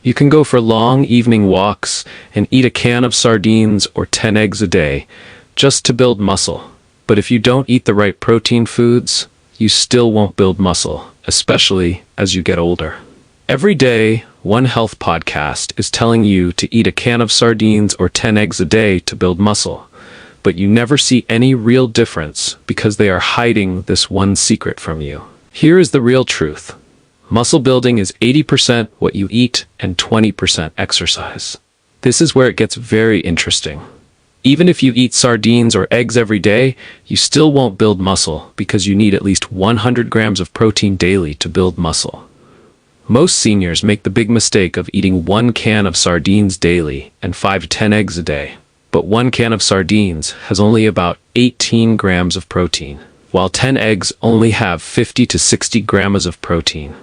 You can go for long evening walks and eat a can of sardines or 10 eggs a day just to build muscle. But if you don't eat the right protein foods, you still won't build muscle, especially as you get older. Every day, One Health podcast is telling you to eat a can of sardines or 10 eggs a day to build muscle. But you never see any real difference because they are hiding this one secret from you. Here is the real truth. Muscle building is 80% what you eat and 20% exercise. This is where it gets very interesting. Even if you eat sardines or eggs every day, you still won't build muscle because you need at least 100 grams of protein daily to build muscle. Most seniors make the big mistake of eating 1 can of sardines daily and 5 to 10 eggs a day. But 1 can of sardines has only about 18 grams of protein, while 10 eggs only have 50 to 60 grams of protein.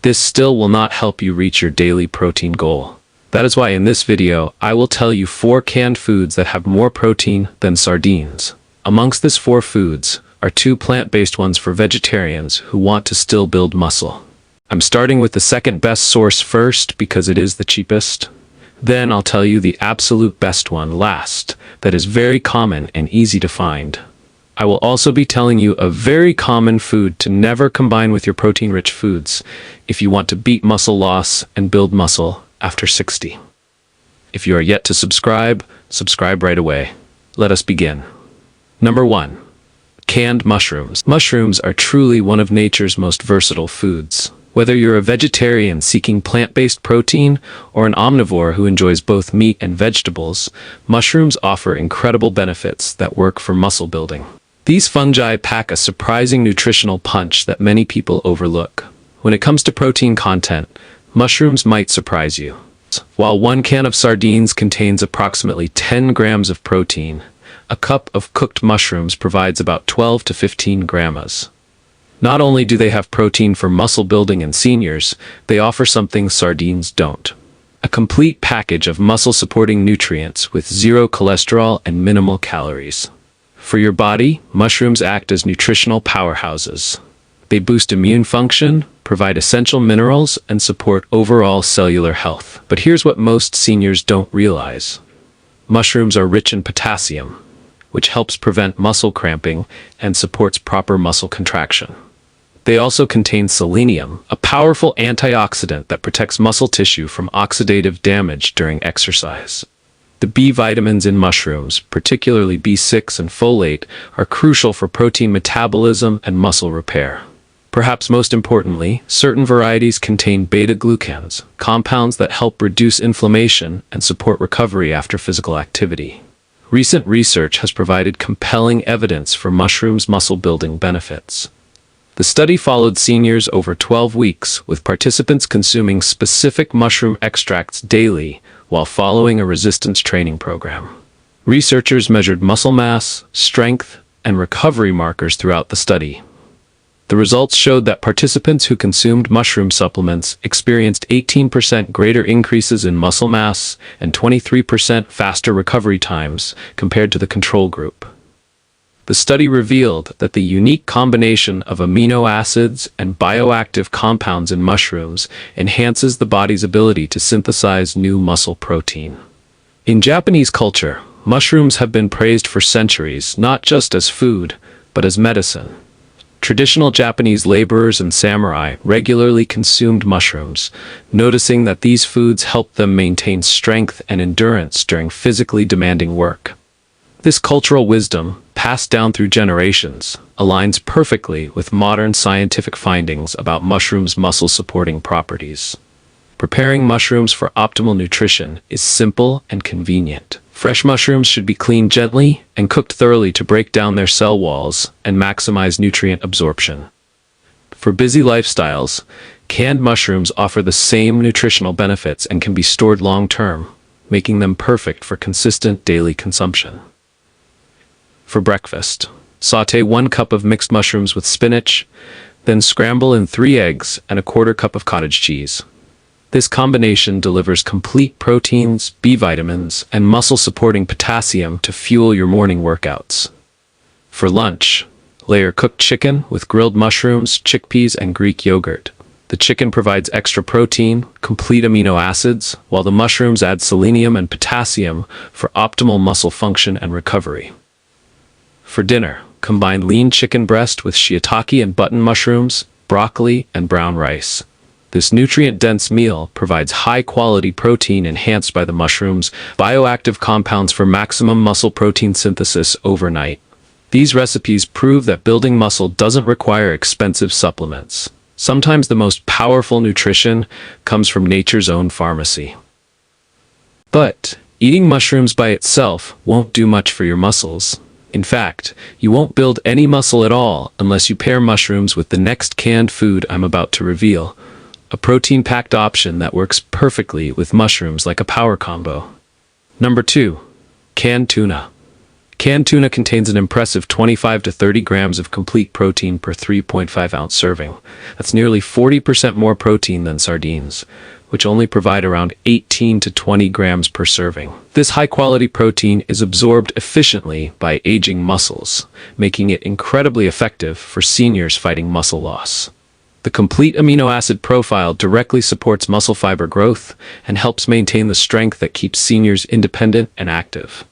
This still will not help you reach your daily protein goal. That is why in this video, I will tell you 4 canned foods that have more protein than sardines. Amongst these 4 foods are 2 plant-based ones for vegetarians who want to still build muscle. I'm starting with the second best source first because it is the cheapest. Then I'll tell you the absolute best one last, that is very common and easy to find. I will also be telling you a very common food to never combine with your protein-rich foods if you want to beat muscle loss and build muscle after 60. If you are yet to subscribe, subscribe right away. Let us begin. Number 1. Canned mushrooms. Mushrooms are truly one of nature's most versatile foods. Whether you're a vegetarian seeking plant-based protein or an omnivore who enjoys both meat and vegetables, mushrooms offer incredible benefits that work for muscle building. These fungi pack a surprising nutritional punch that many people overlook. When it comes to protein content, mushrooms might surprise you. While 1 can of sardines contains approximately 10 grams of protein, a cup of cooked mushrooms provides about 12 to 15 grams. Not only do they have protein for muscle building in seniors, they offer something sardines don't. A complete package of muscle-supporting nutrients with 0 cholesterol and minimal calories. For your body, mushrooms act as nutritional powerhouses. They boost immune function, provide essential minerals, and support overall cellular health. But here's what most seniors don't realize. Mushrooms are rich in potassium, which helps prevent muscle cramping and supports proper muscle contraction. They also contain selenium, a powerful antioxidant that protects muscle tissue from oxidative damage during exercise. The B vitamins in mushrooms, particularly B6 and folate, are crucial for protein metabolism and muscle repair. Perhaps most importantly, certain varieties contain beta-glucans, compounds that help reduce inflammation and support recovery after physical activity. Recent research has provided compelling evidence for mushrooms' muscle-building benefits. The study followed seniors over 12 weeks, with participants consuming specific mushroom extracts daily while following a resistance training program. Researchers measured muscle mass, strength, and recovery markers throughout the study. The results showed that participants who consumed mushroom supplements experienced 18% greater increases in muscle mass and 23% faster recovery times compared to the control group. The study revealed that the unique combination of amino acids and bioactive compounds in mushrooms enhances the body's ability to synthesize new muscle protein. In Japanese culture, mushrooms have been praised for centuries, not just as food, but as medicine. Traditional Japanese laborers and samurai regularly consumed mushrooms, noticing that these foods helped them maintain strength and endurance during physically demanding work. This cultural wisdom, passed down through generations, aligns perfectly with modern scientific findings about mushrooms' muscle-supporting properties. Preparing mushrooms for optimal nutrition is simple and convenient. Fresh mushrooms should be cleaned gently and cooked thoroughly to break down their cell walls and maximize nutrient absorption. For busy lifestyles, canned mushrooms offer the same nutritional benefits and can be stored long-term, making them perfect for consistent daily consumption. For breakfast, sauté 1 cup of mixed mushrooms with spinach, then scramble in 3 eggs and a 1/4 cup of cottage cheese. This combination delivers complete proteins, B vitamins, and muscle-supporting potassium to fuel your morning workouts. For lunch, layer cooked chicken with grilled mushrooms, chickpeas, and Greek yogurt. The chicken provides extra protein, complete amino acids, while the mushrooms add selenium and potassium for optimal muscle function and recovery. For dinner, combine lean chicken breast with shiitake and button mushrooms, broccoli, and brown rice. This nutrient-dense meal provides high-quality protein enhanced by the mushrooms' bioactive compounds for maximum muscle protein synthesis overnight. These recipes prove that building muscle doesn't require expensive supplements. Sometimes the most powerful nutrition comes from nature's own pharmacy. But eating mushrooms by itself won't do much for your muscles. In fact, you won't build any muscle at all unless you pair mushrooms with the next canned food I'm about to reveal, a protein-packed option that works perfectly with mushrooms like a power combo. Number 2. Canned tuna. Canned tuna contains an impressive 25 to 30 grams of complete protein per 3.5-ounce serving. That's nearly 40% more protein than sardines, which only provide around 18 to 20 grams per serving. This high-quality protein is absorbed efficiently by aging muscles, making it incredibly effective for seniors fighting muscle loss. The complete amino acid profile directly supports muscle fiber growth and helps maintain the strength that keeps seniors independent and active.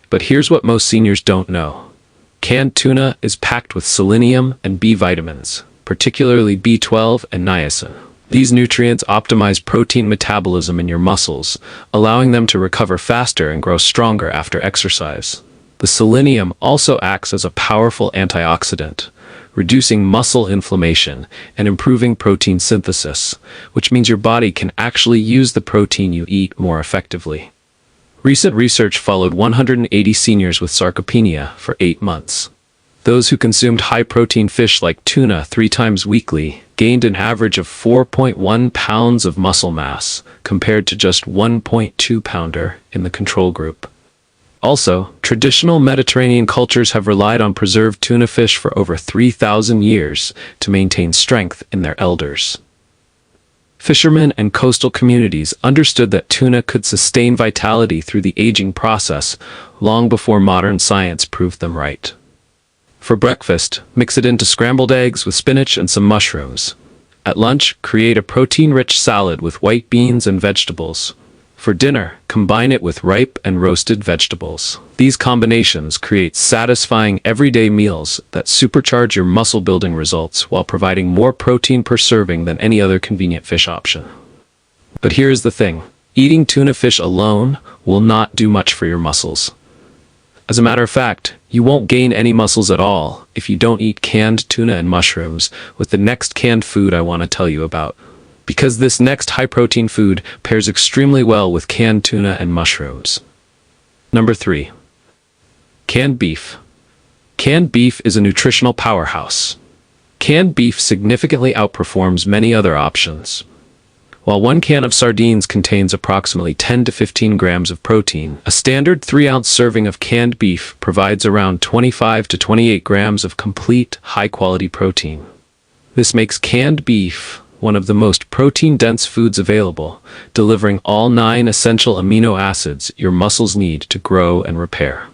But here's what most seniors don't know. Canned tuna is packed with selenium and B vitamins, particularly B12 and niacin. These nutrients optimize protein metabolism in your muscles, allowing them to recover faster and grow stronger after exercise. The selenium also acts as a powerful antioxidant, reducing muscle inflammation and improving protein synthesis, which means your body can actually use the protein you eat more effectively. Recent research followed 180 seniors with sarcopenia for 8 months. Those who consumed high-protein fish like tuna 3 times weekly gained an average of 4.1 pounds of muscle mass, compared to just 1.2 pounder in the control group. Also, traditional Mediterranean cultures have relied on preserved tuna fish for over 3,000 years to maintain strength in their elders. Fishermen and coastal communities understood that tuna could sustain vitality through the aging process long before modern science proved them right. For breakfast, mix it into scrambled eggs with spinach and some mushrooms. At lunch, create a protein-rich salad with white beans and vegetables. For dinner, combine it with ripe and roasted vegetables. These combinations create satisfying everyday meals that supercharge your muscle-building results while providing more protein per serving than any other convenient fish option. But here's the thing. Eating tuna fish alone will not do much for your muscles. As a matter of fact, you won't gain any muscles at all if you don't eat canned tuna and mushrooms with the next canned food I want to tell you about. Because this next high-protein food pairs extremely well with canned tuna and mushrooms. Number 3. Canned beef. Canned beef is a nutritional powerhouse. Canned beef significantly outperforms many other options. While 1 can of sardines contains approximately 10 to 15 grams of protein, a standard 3-ounce serving of canned beef provides around 25 to 28 grams of complete, high-quality protein. This makes canned beef one of the most protein-dense foods available, delivering all 9 essential amino acids your muscles need to grow and repair.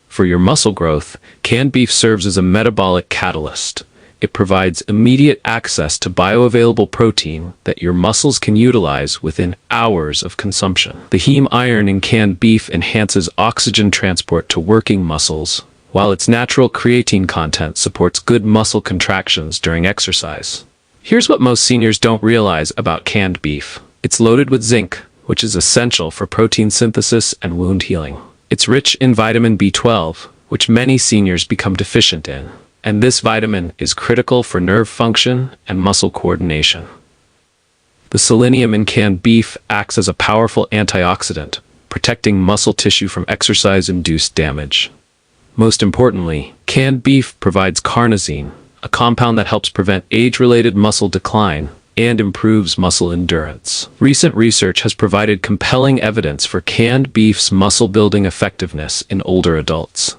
For your muscle growth, canned beef serves as a metabolic catalyst. It provides immediate access to bioavailable protein that your muscles can utilize within hours of consumption. The heme iron in canned beef enhances oxygen transport to working muscles, while its natural creatine content supports good muscle contractions during exercise. Here's what most seniors don't realize about canned beef. It's loaded with zinc, which is essential for protein synthesis and wound healing. It's rich in vitamin B12, which many seniors become deficient in, and this vitamin is critical for nerve function and muscle coordination. The selenium in canned beef acts as a powerful antioxidant, protecting muscle tissue from exercise-induced damage. Most importantly, canned beef provides carnosine, a compound that helps prevent age-related muscle decline and improves muscle endurance. Recent research has provided compelling evidence for canned beef's muscle-building effectiveness in older adults.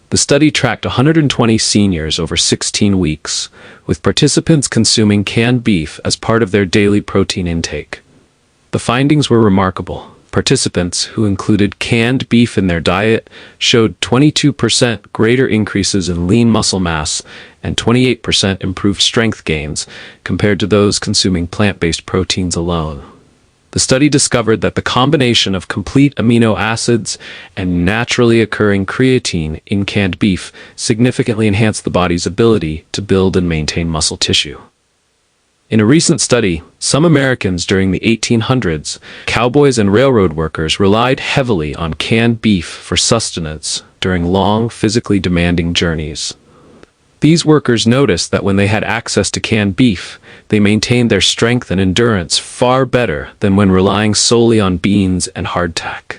The study tracked 120 seniors over 16 weeks, with participants consuming canned beef as part of their daily protein intake. The findings were remarkable. Participants who included canned beef in their diet showed 22% greater increases in lean muscle mass and 28% improved strength gains compared to those consuming plant-based proteins alone. The study discovered that the combination of complete amino acids and naturally occurring creatine in canned beef significantly enhanced the body's ability to build and maintain muscle tissue. In a recent study, some Americans during the 1800s, cowboys and railroad workers relied heavily on canned beef for sustenance during long, physically demanding journeys. These workers noticed that when they had access to canned beef, they maintained their strength and endurance far better than when relying solely on beans and hardtack.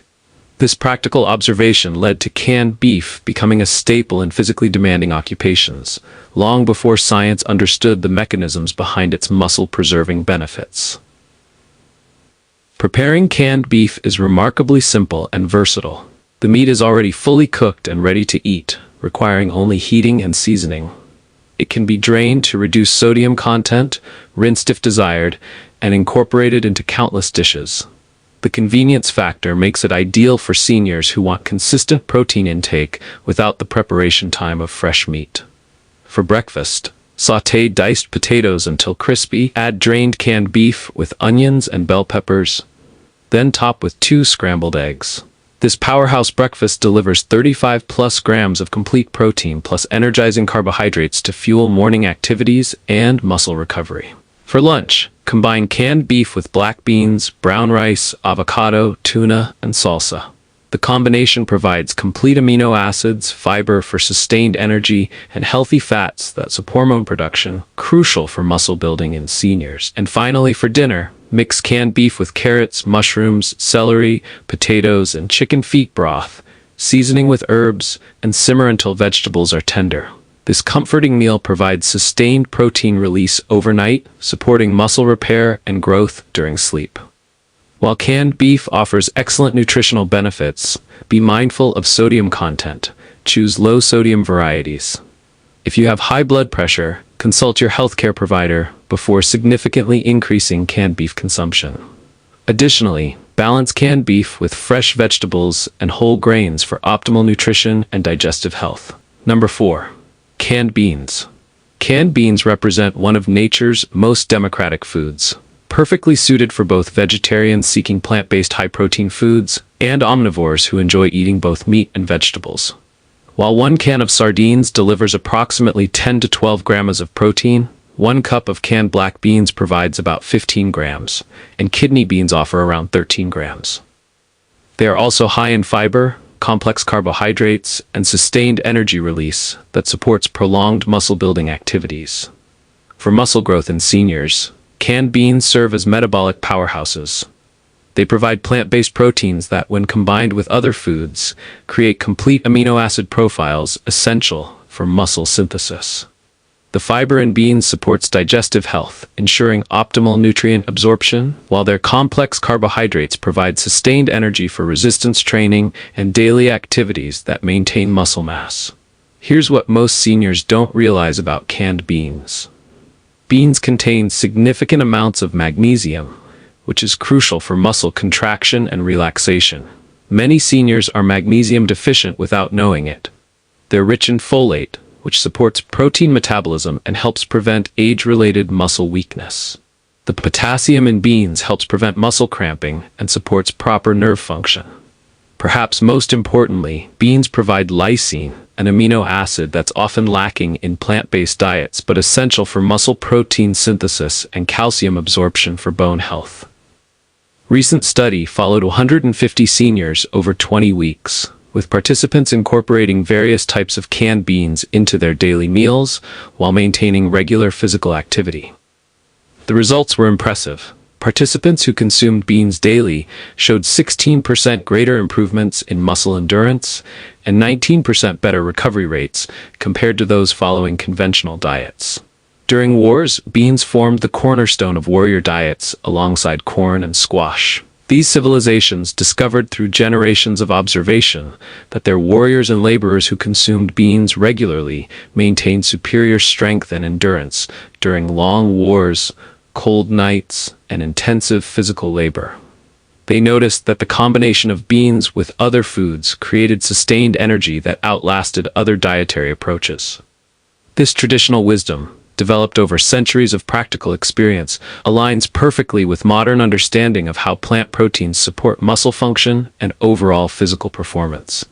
This practical observation led to canned beef becoming a staple in physically demanding occupations, long before science understood the mechanisms behind its muscle-preserving benefits. Preparing canned beef is remarkably simple and versatile. The meat is already fully cooked and ready to eat, requiring only heating and seasoning. It can be drained to reduce sodium content, rinsed if desired, and incorporated into countless dishes. The convenience factor makes it ideal for seniors who want consistent protein intake without the preparation time of fresh meat. For breakfast, sauté diced potatoes until crispy, add drained canned beef with onions and bell peppers, then top with 2 scrambled eggs. This powerhouse breakfast delivers 35 plus grams of complete protein plus energizing carbohydrates to fuel morning activities and muscle recovery. For lunch, combine canned beef with black beans, brown rice, avocado, tuna, and salsa. The combination provides complete amino acids, fiber for sustained energy, and healthy fats that support hormone production, crucial for muscle building in seniors. And finally, for dinner, mix canned beef with carrots, mushrooms, celery, potatoes, and chicken feet broth, seasoning with herbs, and simmer until vegetables are tender. This comforting meal provides sustained protein release overnight, supporting muscle repair and growth during sleep. While canned beef offers excellent nutritional benefits, be mindful of sodium content. Choose low-sodium varieties. If you have high blood pressure, consult your healthcare provider before significantly increasing canned beef consumption. Additionally, balance canned beef with fresh vegetables and whole grains for optimal nutrition and digestive health. Number 4. Canned beans. Canned beans represent one of nature's most democratic foods, perfectly suited for both vegetarians seeking plant-based high-protein foods and omnivores who enjoy eating both meat and vegetables. While 1 can of sardines delivers approximately 10 to 12 grams of protein, 1 cup of canned black beans provides about 15 grams, and kidney beans offer around 13 grams. They are also high in fiber, complex carbohydrates, and sustained energy release that supports prolonged muscle-building activities. For muscle growth in seniors, canned beans serve as metabolic powerhouses. They provide plant-based proteins that, when combined with other foods, create complete amino acid profiles essential for muscle synthesis. The fiber in beans supports digestive health, ensuring optimal nutrient absorption, while their complex carbohydrates provide sustained energy for resistance training and daily activities that maintain muscle mass. Here's what most seniors don't realize about canned beans. Beans contain significant amounts of magnesium, which is crucial for muscle contraction and relaxation. Many seniors are magnesium deficient without knowing it. They're rich in folate, which supports protein metabolism and helps prevent age-related muscle weakness. The potassium in beans helps prevent muscle cramping and supports proper nerve function. Perhaps most importantly, beans provide lysine, an amino acid that's often lacking in plant-based diets but essential for muscle protein synthesis and calcium absorption for bone health. Recent study followed 150 seniors over 20 weeks, with participants incorporating various types of canned beans into their daily meals while maintaining regular physical activity. The results were impressive. Participants who consumed beans daily showed 16% greater improvements in muscle endurance and 19% better recovery rates compared to those following conventional diets. During wars, beans formed the cornerstone of warrior diets alongside corn and squash. These civilizations discovered through generations of observation that their warriors and laborers who consumed beans regularly maintained superior strength and endurance during long wars, cold nights, and intensive physical labor. They noticed that the combination of beans with other foods created sustained energy that outlasted other dietary approaches. This traditional wisdom, developed over centuries of practical experience, aligns perfectly with modern understanding of how plant proteins support muscle function and overall physical performance.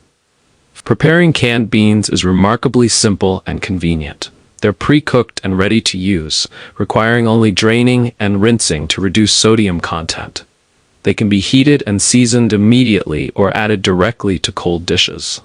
Preparing canned beans is remarkably simple and convenient. They're pre-cooked and ready to use, requiring only draining and rinsing to reduce sodium content. They can be heated and seasoned immediately or added directly to cold dishes.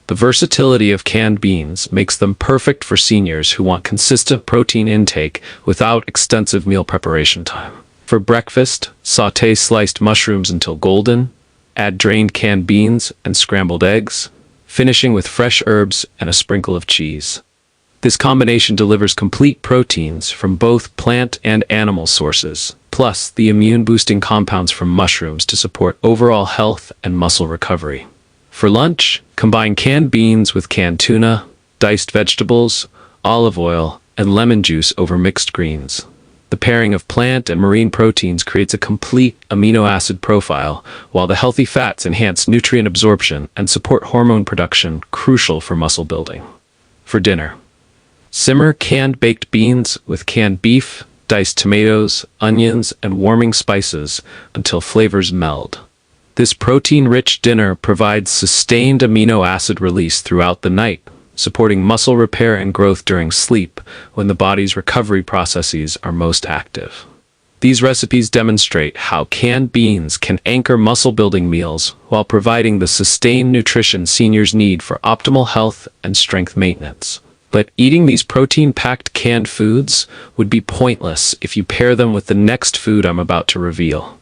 The versatility of canned beans makes them perfect for seniors who want consistent protein intake without extensive meal preparation time. For breakfast, sauté sliced mushrooms until golden, add drained canned beans and scrambled eggs, finishing with fresh herbs and a sprinkle of cheese. This combination delivers complete proteins from both plant and animal sources, plus the immune-boosting compounds from mushrooms to support overall health and muscle recovery. For lunch, combine canned beans with canned tuna, diced vegetables, olive oil, and lemon juice over mixed greens. The pairing of plant and marine proteins creates a complete amino acid profile, while the healthy fats enhance nutrient absorption and support hormone production, crucial for muscle building. For dinner, simmer canned baked beans with canned beef, diced tomatoes, onions, and warming spices until flavors meld. This protein-rich dinner provides sustained amino acid release throughout the night, supporting muscle repair and growth during sleep when the body's recovery processes are most active. These recipes demonstrate how canned beans can anchor muscle-building meals while providing the sustained nutrition seniors need for optimal health and strength maintenance. But eating these protein-packed canned foods would be pointless if you pair them with the next food I'm about to reveal.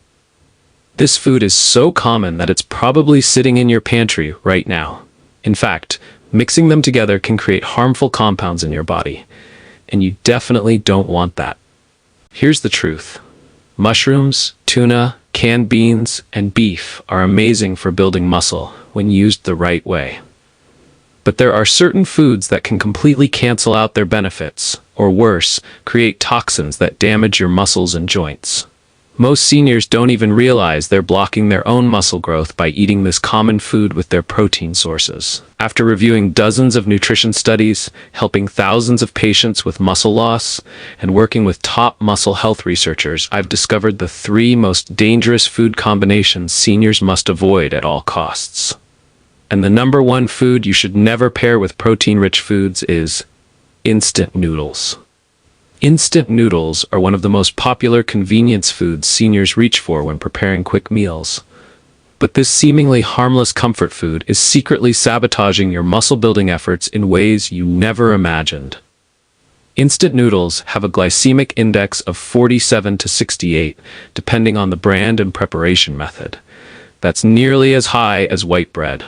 This food is so common that it's probably sitting in your pantry right now. In fact, mixing them together can create harmful compounds in your body, and you definitely don't want that. Here's the truth. Mushrooms, tuna, canned beans, and beef are amazing for building muscle when used the right way. But there are certain foods that can completely cancel out their benefits, or worse, create toxins that damage your muscles and joints. Most seniors don't even realize they're blocking their own muscle growth by eating this common food with their protein sources. After reviewing dozens of nutrition studies, helping thousands of patients with muscle loss, and working with top muscle health researchers, I've discovered the 3 most dangerous food combinations seniors must avoid at all costs. And the #1 food you should never pair with protein-rich foods is instant noodles. Instant noodles are one of the most popular convenience foods seniors reach for when preparing quick meals. But this seemingly harmless comfort food is secretly sabotaging your muscle-building efforts in ways you never imagined. Instant noodles have a glycemic index of 47 to 68, depending on the brand and preparation method. That's nearly as high as white bread.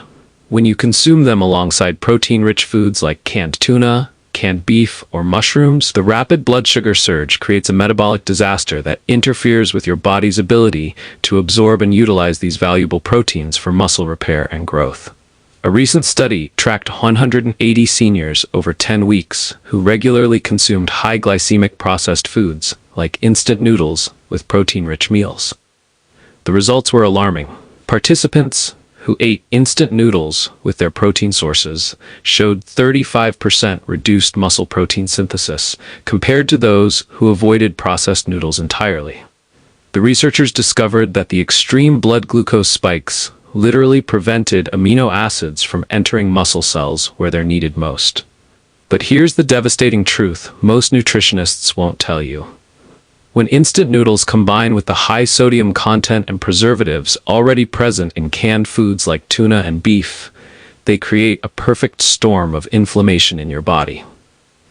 When you consume them alongside protein-rich foods like canned tuna, canned beef, or mushrooms, the rapid blood sugar surge creates a metabolic disaster that interferes with your body's ability to absorb and utilize these valuable proteins for muscle repair and growth. A recent study tracked 180 seniors over 10 weeks who regularly consumed high glycemic processed foods, like instant noodles, with protein-rich meals. The results were alarming. Participants who ate instant noodles with their protein sources showed 35% reduced muscle protein synthesis compared to those who avoided processed noodles entirely. The researchers discovered that the extreme blood glucose spikes literally prevented amino acids from entering muscle cells where they're needed most. But here's the devastating truth most nutritionists won't tell you. When instant noodles combine with the high sodium content and preservatives already present in canned foods like tuna and beef, they create a perfect storm of inflammation in your body.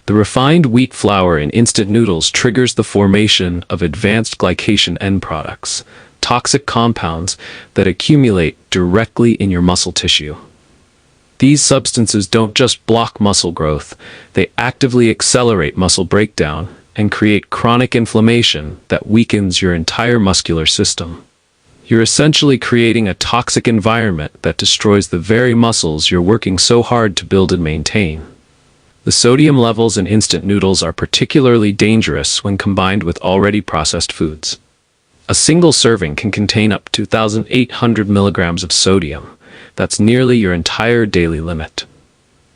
The refined wheat flour in instant noodles triggers the formation of advanced glycation end products, toxic compounds that accumulate directly in your muscle tissue. These substances don't just block muscle growth, they actively accelerate muscle breakdown and create chronic inflammation that weakens your entire muscular system. You're essentially creating a toxic environment that destroys the very muscles you're working so hard to build and maintain. The sodium levels in instant noodles are particularly dangerous when combined with already processed foods. A single serving can contain up to 2,800 milligrams of sodium. That's nearly your entire daily limit.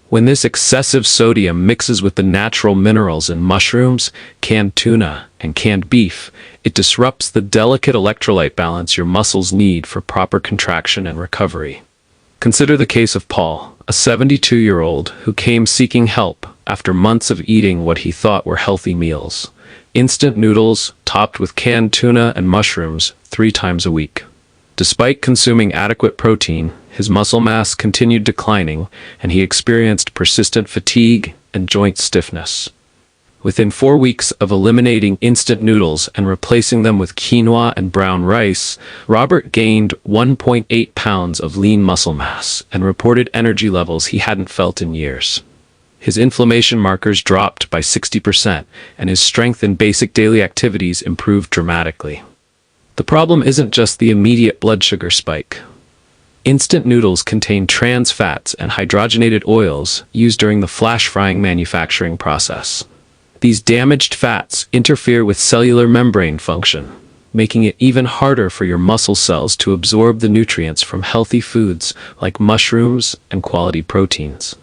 When this excessive sodium mixes with the natural minerals in mushrooms, canned tuna, and canned beef, it disrupts the delicate electrolyte balance your muscles need for proper contraction and recovery. Consider the case of Paul, a 72-year-old who came seeking help after months of eating what he thought were healthy meals: instant noodles topped with canned tuna and mushrooms 3 times a week. Despite consuming adequate protein, his muscle mass continued declining, and he experienced persistent fatigue and joint stiffness. Within 4 weeks of eliminating instant noodles and replacing them with quinoa and brown rice, Robert gained 1.8 pounds of lean muscle mass and reported energy levels he hadn't felt in years. His inflammation markers dropped by 60%, and his strength in basic daily activities improved dramatically. The problem isn't just the immediate blood sugar spike. Instant noodles contain trans fats and hydrogenated oils used during the flash frying manufacturing process. These damaged fats interfere with cellular membrane function, making it even harder for your muscle cells to absorb the nutrients from healthy foods like mushrooms and quality proteins.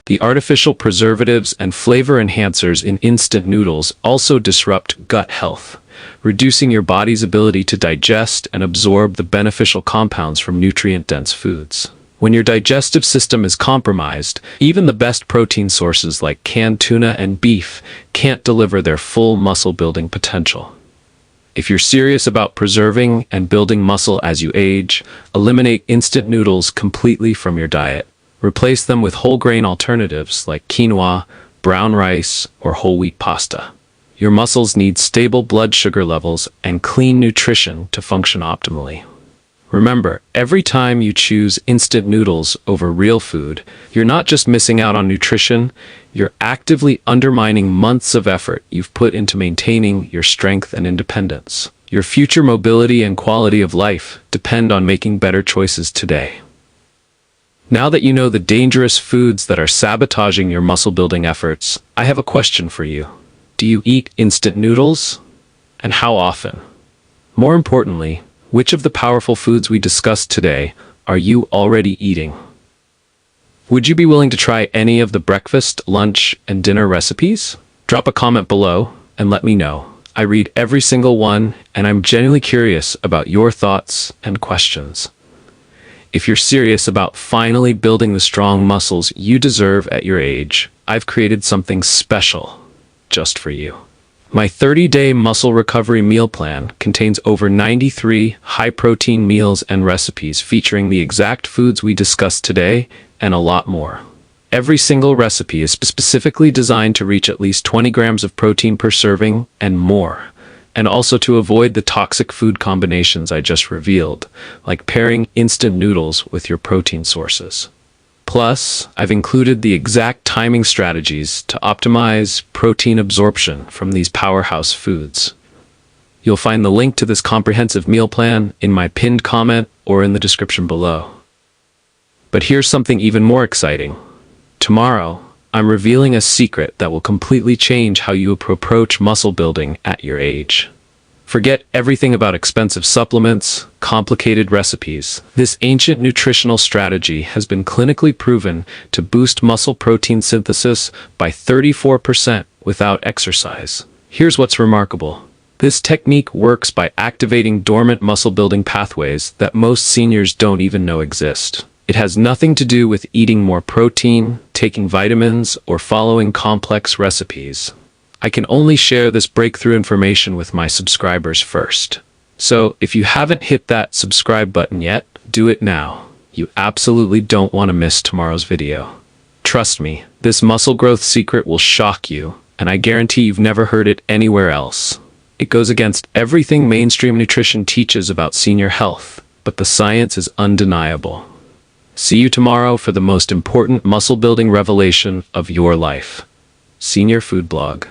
The artificial preservatives and flavor enhancers in instant noodles also disrupt gut health, reducing your body's ability to digest and absorb the beneficial compounds from nutrient-dense foods. When your digestive system is compromised, even the best protein sources like canned tuna and beef can't deliver their full muscle-building potential. If you're serious about preserving and building muscle as you age, eliminate instant noodles completely from your diet. Replace them with whole grain alternatives like quinoa, brown rice, or whole wheat pasta. Your muscles need stable blood sugar levels and clean nutrition to function optimally. Remember, every time you choose instant noodles over real food, you're not just missing out on nutrition, you're actively undermining months of effort you've put into maintaining your strength and independence. Your future mobility and quality of life depend on making better choices today. Now that you know the dangerous foods that are sabotaging your muscle-building efforts, I have a question for you. Do you eat instant noodles? And how often? More importantly, which of the powerful foods we discussed today are you already eating? Would you be willing to try any of the breakfast, lunch, and dinner recipes? Drop a comment below and let me know. I read every single one, and I'm genuinely curious about your thoughts and questions. If you're serious about finally building the strong muscles you deserve at your age, I've created something special just for you. My 30-day muscle recovery meal plan contains over 93 high-protein meals and recipes featuring the exact foods we discussed today and a lot more. Every single recipe is specifically designed to reach at least 20 grams of protein per serving and more, and also to avoid the toxic food combinations I just revealed, like pairing instant noodles with your protein sources. Plus, I've included the exact timing strategies to optimize protein absorption from these powerhouse foods. You'll find the link to this comprehensive meal plan in my pinned comment or in the description below. But here's something even more exciting. Tomorrow, I'm revealing a secret that will completely change how you approach muscle building at your age. Forget everything about expensive supplements, complicated recipes. This ancient nutritional strategy has been clinically proven to boost muscle protein synthesis by 34% without exercise. Here's what's remarkable. This technique works by activating dormant muscle-building pathways that most seniors don't even know exist. It has nothing to do with eating more protein, taking vitamins, or following complex recipes. I can only share this breakthrough information with my subscribers first. So, if you haven't hit that subscribe button yet, do it now. You absolutely don't want to miss tomorrow's video. Trust me, this muscle growth secret will shock you, and I guarantee you've never heard it anywhere else. It goes against everything mainstream nutrition teaches about senior health, but the science is undeniable. See you tomorrow for the most important muscle-building revelation of your life. Senior Food Blog.